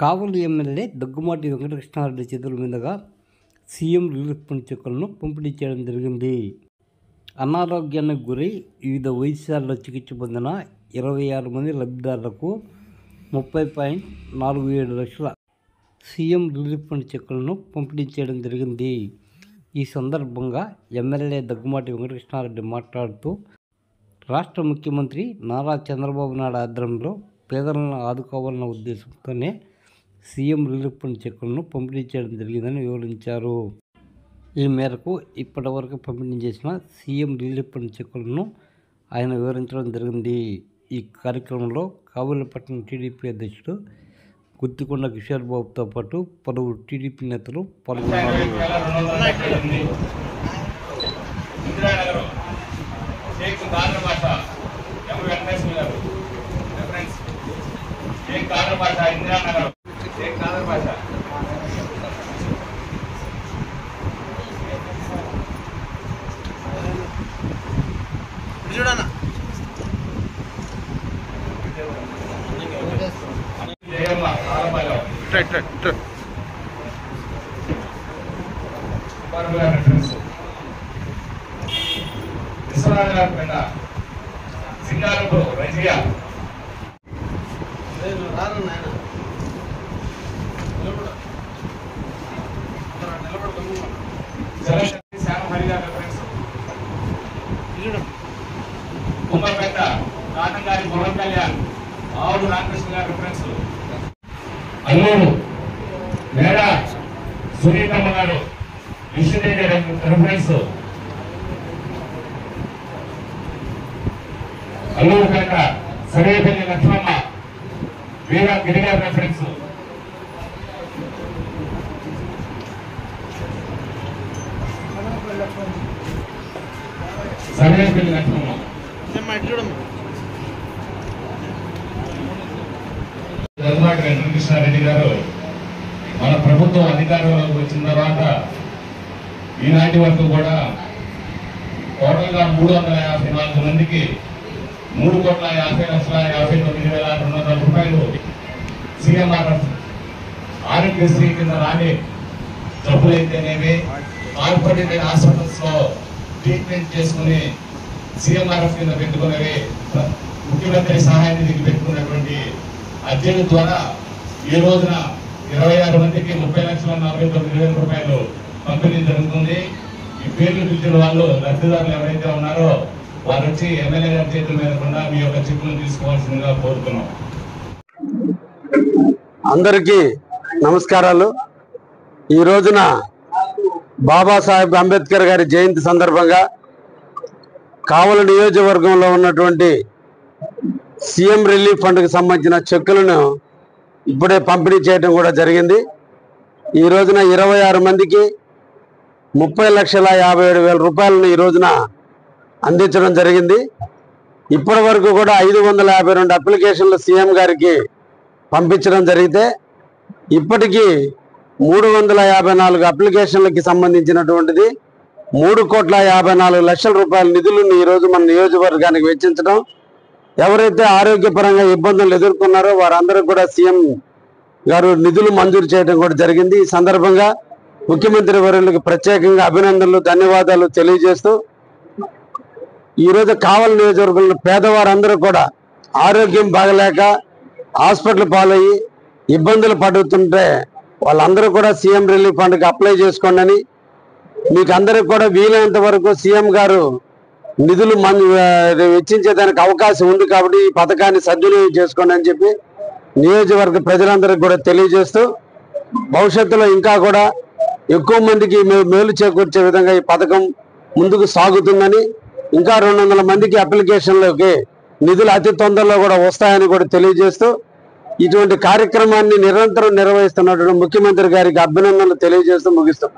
కావలి MLA Daggumati Venkatakrishna Reddy చేతుల మీదుగా CM relief fund చెక్కులను పంపిణీ చేయడం జరిగింది. అనారోగ్యానికి గురై వివిధ వైద్యశాలలో చికిత్స పొందిన 26 మంది లబ్ధిదారులకు 30.47 లక్షల సీఎం రిలీఫ్ ఫండ్ చెక్కులను పంపిణీ చేయడం జరిగింది. ఈ సందర్భంగా ఎమ్మెల్యే దగ్గుమాటి వెంకటకృష్ణారెడ్డి మాట్లాడుతూ, రాష్ట్ర ముఖ్యమంత్రి నారా చంద్రబాబు నాయుడు ఆధ్వర్యంలో పేదలను ఆదుకోవాలన్న ఉద్దేశంతోనే సీఎం రిలీఫ్ ఫండ్ చెక్కులను పంపిణీ చేయడం జరిగిందని వివరించారు. ఈ మేరకు ఇప్పటివరకు పంపిణీ చేసిన సీఎం రిలీఫ్ ఫండ్ చెక్కులను ఆయన వివరించడం జరిగింది. ఈ కార్యక్రమంలో కావలి పట్టణ టీడీపీ అధ్యక్షుడు గుత్తికొండ కిషోర్ బాబుతో పాటు పలువురు టీడీపీ నేతలు పాల్గొన్నారు. సింగారపు రజియా కుమ్మపేట కాటంగారి పవన్ కళ్యాణ్, ఆవుడు రామకృష్ణ గారి రిఫరెన్స్, అల్లూరు మేడ సునీతమ్మ గారు విష్ణుదేవి రిఫరెన్స్, అల్లూరుపేట సరేపల్లి లక్ష్మమ్మ వీర గిరిగారి రిఫరెన్స్, సరేపల్లి లక్ష్మమ్మ. దగ్గుమాటి వెంకటకృష్ణారెడ్డి గారు మన ప్రభుత్వం అధికారంలోకి వచ్చిన తర్వాత ఈనాటి వరకు కూడా టోటల్గా 354 మందికి 3,50,59,200 రూపాయలు సీఎంఆర్ఎఫ్ ఆరోగ్యశ్రీ కింద రాని జబ్బులైతేనేవి కార్పొరేటెడ్ హాస్పిటల్స్ లో ట్రీట్మెంట్ చేసుకుని సీఎంఆర్ఎఫ్ కింద పెట్టుకునేవి ముఖ్యమంత్రి సహాయ నిధికి పెట్టుకున్నటువంటి అర్జీల ద్వారా ఈ రోజున 26 మందికి 30,49,000 రూపాయలు పంపిణీ జరుగుతుంది. ఈ పేర్లు పిలిచిన వాళ్ళు లబ్ధిదారులు ఎవరైతే ఉన్నారో వారు వచ్చి ఎమ్మెల్యే గారి చేతుల మీదకుండా మీ యొక్క చెక్కులను తీసుకోవాల్సిందిగా కోరుతున్నాం. అందరికీ నమస్కారాలు. ఈ రోజున బాబాసాహెబ్ అంబేద్కర్ గారి జయంతి సందర్భంగా కావలి నియోజకవర్గంలో ఉన్నటువంటి సీఎం రిలీఫ్ ఫండ్కి సంబంధించిన చెక్కులను ఇప్పుడే పంపిణీ చేయడం కూడా జరిగింది. ఈ రోజున 26 మందికి 30,57,000 రూపాయలను ఈ రోజున అందించడం జరిగింది. ఇప్పటి వరకు కూడా 552 అప్లికేషన్లు సీఎం గారికి పంపించడం జరిగితే ఇప్పటికీ 354 అప్లికేషన్లకి సంబంధించినటువంటిది 3,54,00,000 రూపాయల నిధులను ఈరోజు మన నియోజకవర్గానికి వెచ్చించడం, ఎవరైతే ఆరోగ్యపరంగా ఇబ్బందులు ఎదుర్కొన్నారో వారందరూ కూడా సీఎం గారు నిధులు మంజూరు చేయడం కూడా జరిగింది. ఈ సందర్భంగా ముఖ్యమంత్రి వర్యులకు ప్రత్యేకంగా అభినందనలు, ధన్యవాదాలు తెలియజేస్తూ, ఈరోజు కావలి నియోజకవర్గంలో పేదవారందరూ కూడా ఆరోగ్యం బాగలేక హాస్పిటల్ పాలయ్యి ఇబ్బందులు పడుతుంటే వాళ్ళందరూ కూడా సీఎం రిలీఫ్ ఫండ్కి అప్లై చేసుకోండి అని, మీకు అందరికి కూడా వీలైనంత వరకు సీఎం గారు నిధులు వెచ్చించేదానికి అవకాశం ఉంది కాబట్టి ఈ పథకాన్ని సద్వినియోగం చేసుకోండి అని చెప్పి నియోజకవర్గ ప్రజలందరికీ కూడా తెలియజేస్తూ, భవిష్యత్తులో ఇంకా కూడా ఎక్కువ మందికి మేలు చేకూర్చే విధంగా ఈ పథకం ముందుకు సాగుతుందని, ఇంకా 200 మందికి అప్లికేషన్లోకి నిధులు అతి తొందరలో కూడా వస్తాయని కూడా తెలియజేస్తూ, ఇటువంటి కార్యక్రమాన్ని నిరంతరం నిర్వహిస్తున్నటువంటి ముఖ్యమంత్రి గారికి అభినందనలు తెలియజేస్తూ ముగిస్తాం.